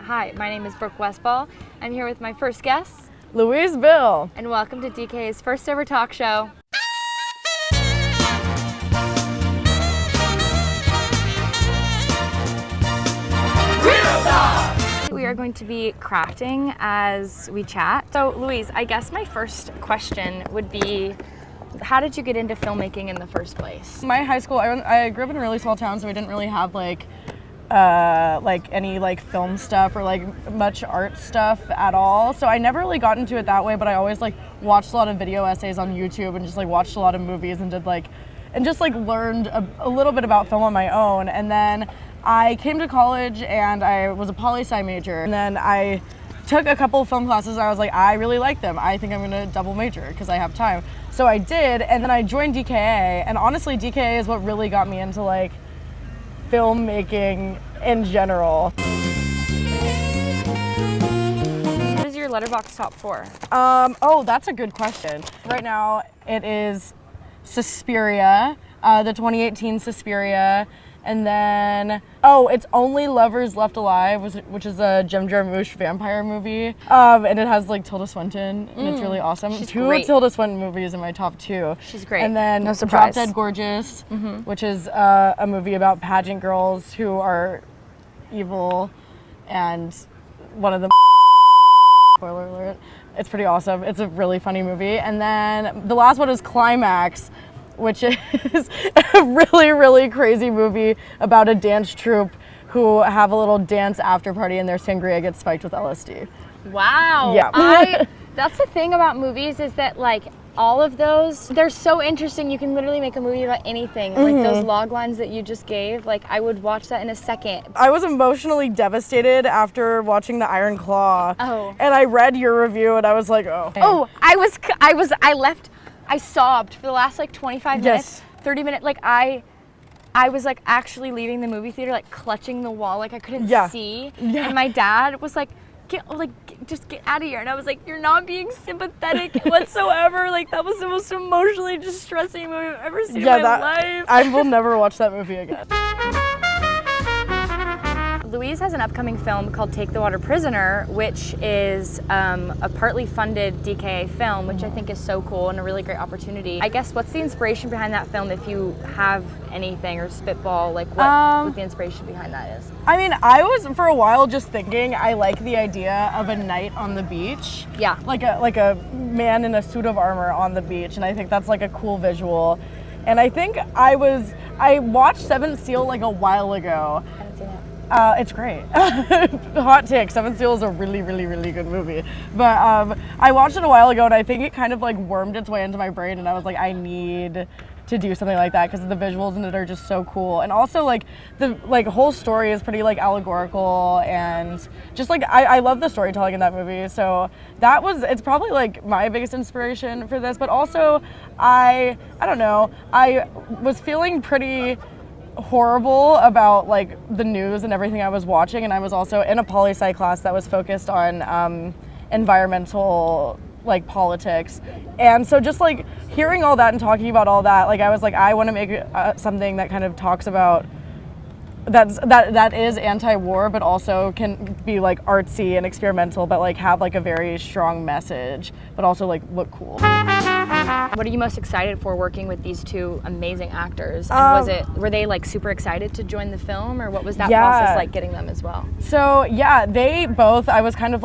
Hi, my name is Brooke Westphal. I'm here with my first guest, Louise Bill. And welcome to DKA's first ever talk show. We are going to be crafting as we chat. So Louise, I guess my first question would be, how did you get into filmmaking in the first place? My high school, I grew up in a really small town, so we didn't really have any film stuff or much art stuff at all. So I never really got into it that way, but I always watched a lot of video essays on YouTube and just watched a lot of movies and learned a little bit about film on my own. And then I came to college and I was a poli-sci major. And then I took a couple of film classes and I was like, I really like them. I think I'm gonna double major because I have time. So I did, and then I joined DKA, and honestly DKA is what really got me into filmmaking in general. What is your Letterboxd top 4? Oh, that's a good question. Right now it is Suspiria, the 2018 Suspiria, and then, it's Only Lovers Left Alive, which is a Jim Jarmusch vampire movie, and it has Tilda Swinton, and it's really awesome. She's Two great. Tilda Swinton movies in my top 2. She's great. And then No surprise. Drop Dead Gorgeous, which is a movie about pageant girls who are evil, and one of them, spoiler alert, it's pretty awesome. It's a really funny movie. And then the last one is Climax, which is a really, really crazy movie about a dance troupe who have a little dance after party and their sangria gets spiked with LSD. Wow. Yeah. That's the thing about movies is that all of those, they're so interesting. You can literally make a movie about anything. Those log lines that you just gave, I would watch that in a second. I was emotionally devastated after watching The Iron Claw. Oh. And I read your review and I was like, oh. Oh, I sobbed for the last 25 minutes, 30 minutes. I was actually leaving the movie theater, clutching the wall, I couldn't see. Yeah. And my dad was just get out of here. And I was like, you're not being sympathetic whatsoever. That was the most emotionally distressing movie I've ever seen in my life. I will never watch that movie again. Louise has an upcoming film called Take the Water Prisoner, which is a partly funded DKA film, which I think is so cool and a really great opportunity. I guess, what's the inspiration behind that film, if you have anything, or spitball, what the inspiration behind that is? I mean, I was for a while just thinking I like the idea of a night on the beach. Yeah. Like a man in a suit of armor on the beach, and I think that's a cool visual. And I think I watched Seventh Seal a while ago. I haven't seen it. It's great. Hot take. Seventh Seal is a really, really, really good movie. But I watched it a while ago, and I think it kind of wormed its way into my brain, and I was like, I need to do something like that because the visuals in it are just so cool. And also the whole story is pretty allegorical, and just I love the storytelling in that movie. So it's probably my biggest inspiration for this. But also I don't know, I was feeling pretty horrible about the news and everything I was watching, and I was also in a poli-sci class that was focused on environmental politics, and so just hearing all that and talking about all that, I was I want to make something that kind of talks about that is anti-war, but also can be artsy and experimental, but have a very strong message, but also look cool. What are you most excited for working with these two amazing actors? And were they super excited to join the film, or what was that process like getting them as well? So yeah, they both, I was kind of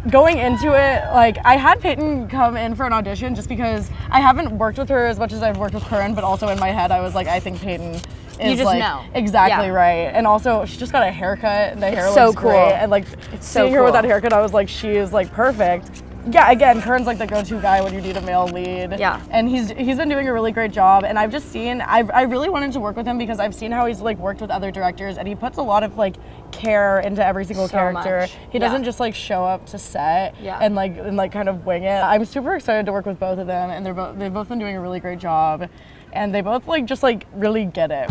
going into it, I had Peyton come in for an audition just because I haven't worked with her as much as I've worked with Curran, but also in my head I was I think Peyton is you just know. Exactly right. And also she just got a haircut and the hair so looks cool. great, and it's so seeing her cool. with that haircut, I was she is perfect. Yeah, again, Curran's the go-to guy when you need a male lead. Yeah. And he's been doing a really great job, and I've just seen, I really wanted to work with him because I've seen how he's worked with other directors, and he puts a lot of care into every single character. Much. He doesn't just show up to set Yeah. and kind of wing it. I'm super excited to work with both of them, and they've both been doing a really great job, and they both just really get it.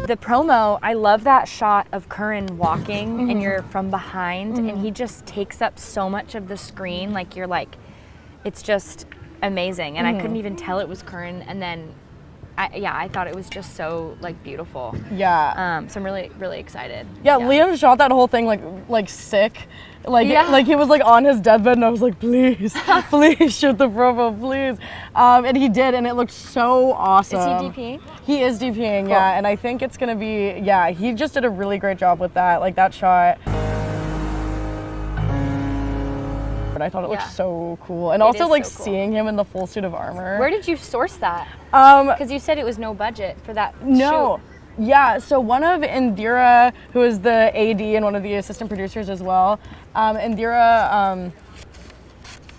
The promo, I love that shot of Curran walking and you're from behind and he just takes up so much of the screen. It's just amazing. And I couldn't even tell it was Curran. And then I thought it was just so like beautiful. Yeah. So I'm really, really excited. Yeah, Liam shot that whole thing like sick. Like he was like on his deathbed, and I was like, please, please shoot the promo, please. And he did, and it looked so awesome. Is he DPing? He is DPing, Cool. yeah. And I think it's gonna be, he just did a really great job with that, like that shot. But I thought it looked so cool, and also like so cool. seeing him in the full suit of armor. Where did you source that? Because you said it was no budget for that. No. Shoot. Yeah, so one of Indira, who is the AD and one of the assistant producers as well, Indira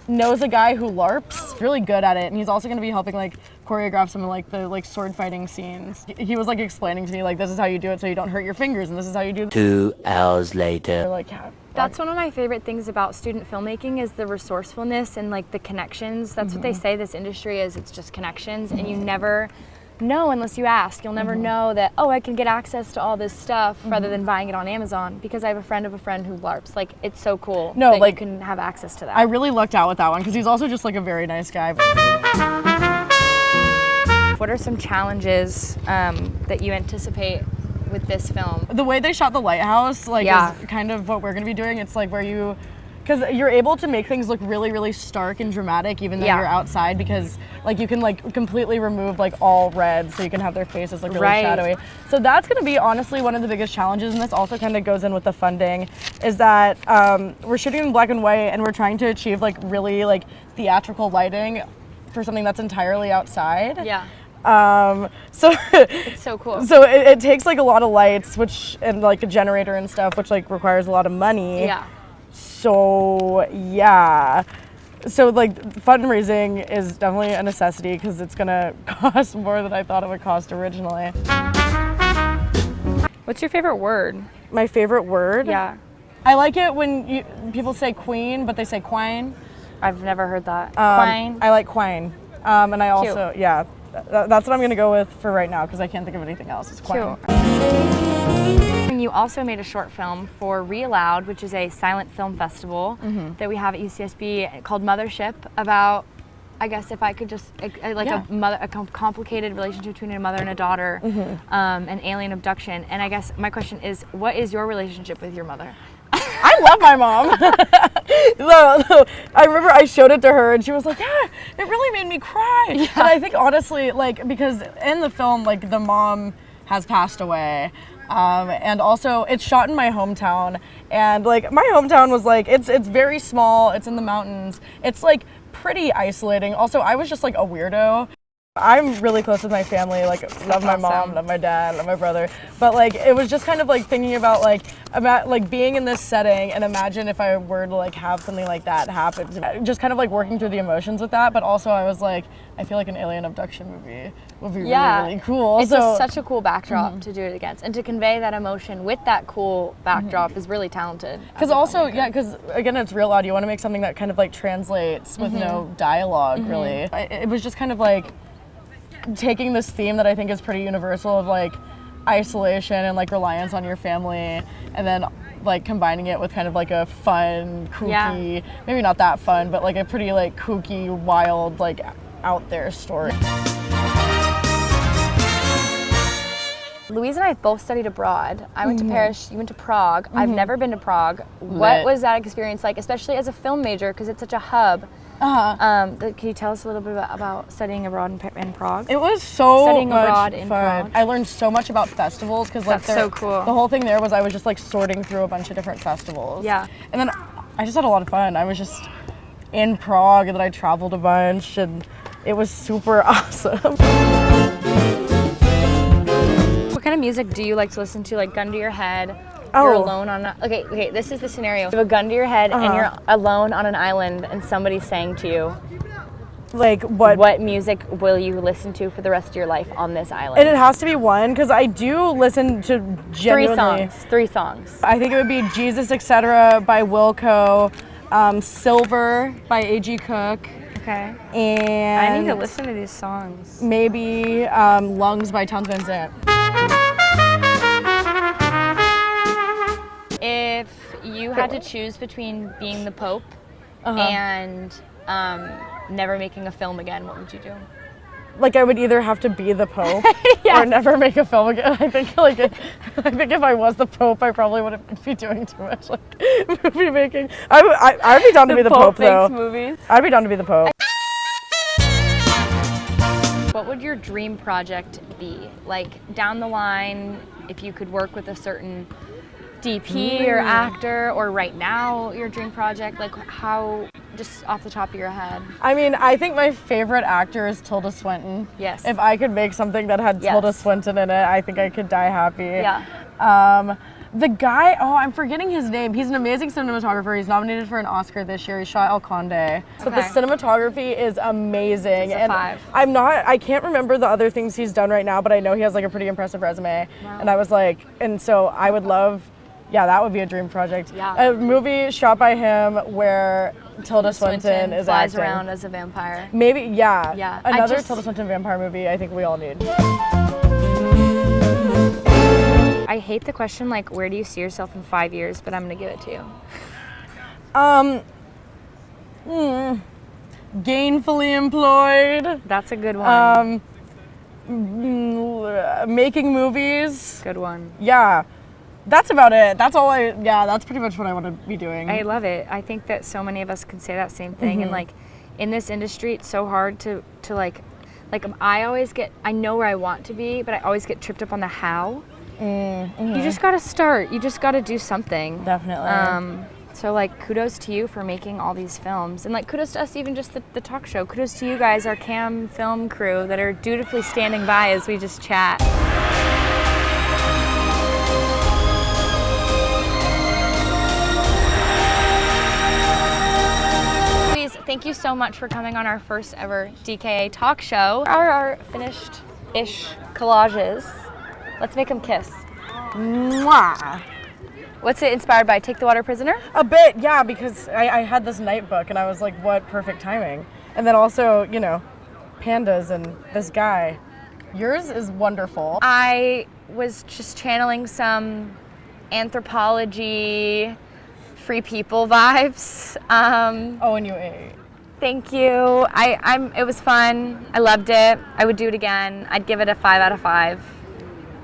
knows a guy who LARPs, really good at it, and he's also going to be helping like choreograph some of like the like sword fighting scenes. He was like explaining to me like, this is how you do it so you don't hurt your fingers, and this is how you do it. 2 hours later. Like, That's one of my favorite things about student filmmaking is the resourcefulness and like the connections. That's what they say this industry is, it's just connections, and you never know unless you ask. You'll never know that, oh, I can get access to all this stuff rather than buying it on Amazon, because I have a friend of a friend who LARPs. Like, it's so cool that you can have access to that. I really lucked out with that one because he's also just like a very nice guy. What are some challenges that you anticipate with this film? The way they shot the lighthouse, like, is kind of what we're gonna be doing. It's like where because you're able to make things look really, really stark and dramatic even though you're outside, because like you can like completely remove like all red so you can have their faces like really shadowy. So that's gonna be honestly one of the biggest challenges, and this also kind of goes in with the funding, is that we're shooting in black and white and we're trying to achieve like really like theatrical lighting for something that's entirely outside. So it's so cool. So it takes like a lot of lights, and like a generator and stuff, which like requires a lot of money. So so like fundraising is definitely a necessity because it's gonna cost more than I thought it would cost originally. What's your favorite word? My favorite word? Yeah. I like it when people say queen, but they say quine. I've never heard that. Quine? I like quine. And I also, that's what I'm gonna go with for right now because I can't think of anything else. It's quine. And you also made a short film for Realoud, which is a silent film festival that we have at UCSB called Mothership, about, I guess if I could just, a complicated relationship between a mother and a daughter, an alien abduction. And I guess my question is, what is your relationship with your mother? I love my mom. I remember I showed it to her and she was like, yeah, it really made me cry. And I think honestly, like, because in the film, like the mom has passed away. And also it's shot in my hometown, and like my hometown was like, it's very small, it's in the mountains, it's like pretty isolating. Also, I was just like a weirdo. I'm really close with my family, like love my mom, love my dad, love my brother, but like it was just kind of like thinking about like being in this setting, and imagine if I were to like have something like that happen. Just kind of like working through the emotions with that, but also I was like, I feel like an alien abduction movie would be really, really cool. It's just such a cool backdrop to do it against, and to convey that emotion with that cool backdrop is really talented. Because also, because again, it's real audio. You want to make something that kind of like translates with no dialogue, really. It was just kind of like taking this theme that I think is pretty universal of like isolation and like reliance on your family, and then like combining it with kind of like a fun, kooky, maybe not that fun, but like a pretty like kooky, wild, like out there story. Louise and I both studied abroad. I went to Paris, you went to Prague. I've never been to Prague. What was that experience like, especially as a film major, because it's such a hub? Can you tell us a little bit about studying abroad in Prague? It was so studying much abroad in fun. Prague. I learned so much about festivals because like so cool. The whole thing there was I was just like sorting through a bunch of different festivals. Yeah. And then I just had a lot of fun. I was just in Prague, and then I traveled a bunch, and it was super awesome. What kind of music do you like to listen to? Like gun to your head? You're alone on okay, this is the scenario. You have a gun to your head and you're alone on an island and somebody's saying to you, like what music will you listen to for the rest of your life on this island? And it has to be one, because I do listen to genuinely... Three songs. I think it would be Jesus, Etc. by Wilco, Silver by A.G. Cook. Okay. And... I need to listen to these songs. Maybe Lungs by Towns Van Zandt. If you had to choose between being the Pope and never making a film again, what would you do? like I would either have to be the Pope Yes. or never make a film again. I think if I was the Pope, I probably wouldn't be doing too much like movie making. I'd be down to be the Pope though. Movies. I'd be down to be the Pope. What would your dream project be? Like down the line, if you could work with a certain DP or actor, or right now your dream project, like how, just off the top of your head? I mean, I think my favorite actor is Tilda Swinton. Yes. If I could make something that had Tilda Swinton in it, I think I could die happy. Yeah. The guy, I'm forgetting his name. He's an amazing cinematographer. He's nominated for an Oscar this year. He shot El Conde. But the cinematography is amazing. It's a 5. I can't remember the other things he's done right now, but I know he has like a pretty impressive resume. Wow. And I was like, and so I would love, that would be a dream project. Yeah. A movie shot by him where Tilda Swinton is flies acting. around as a vampire. Maybe, yeah. Yeah. Another Tilda Swinton vampire movie I think we all need. I hate the question, like, where do you see yourself in 5 years, but I'm going to give it to you. Gainfully employed. That's a good one. Making movies. Good one. Yeah. That's about it. That's pretty much what I want to be doing. I love it. I think that so many of us can say that same thing. And like in this industry, it's so hard to like I know where I want to be, but I always get tripped up on the how. You just got to start. You just got to do something. Definitely. So like kudos to you for making all these films, and like kudos to us, even just the talk show. Kudos to you guys, our cam film crew that are dutifully standing by as we just chat. Louise, thank you so much for coming on our first ever DKA talk show. Our finished-ish collages. Let's make them kiss. Mwah. What's it inspired by? Take the Water Prisoner? A bit, yeah, because I had this night book and I was like, what perfect timing. And then also, pandas and this guy. Yours is wonderful. I was just channeling some anthropology, free people vibes. And you ate. Thank you. It was fun. I loved it. I would do it again. I'd give it a 5 out of 5.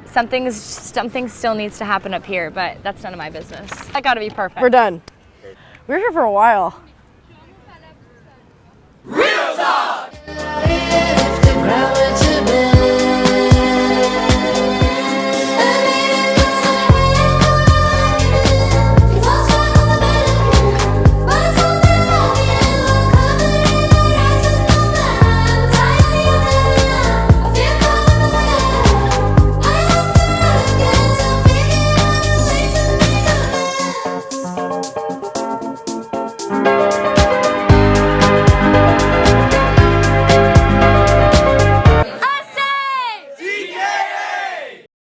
Something still needs to happen up here, but that's none of my business. I gotta be perfect. We're done. We were here for a while. Real talk! Thank you.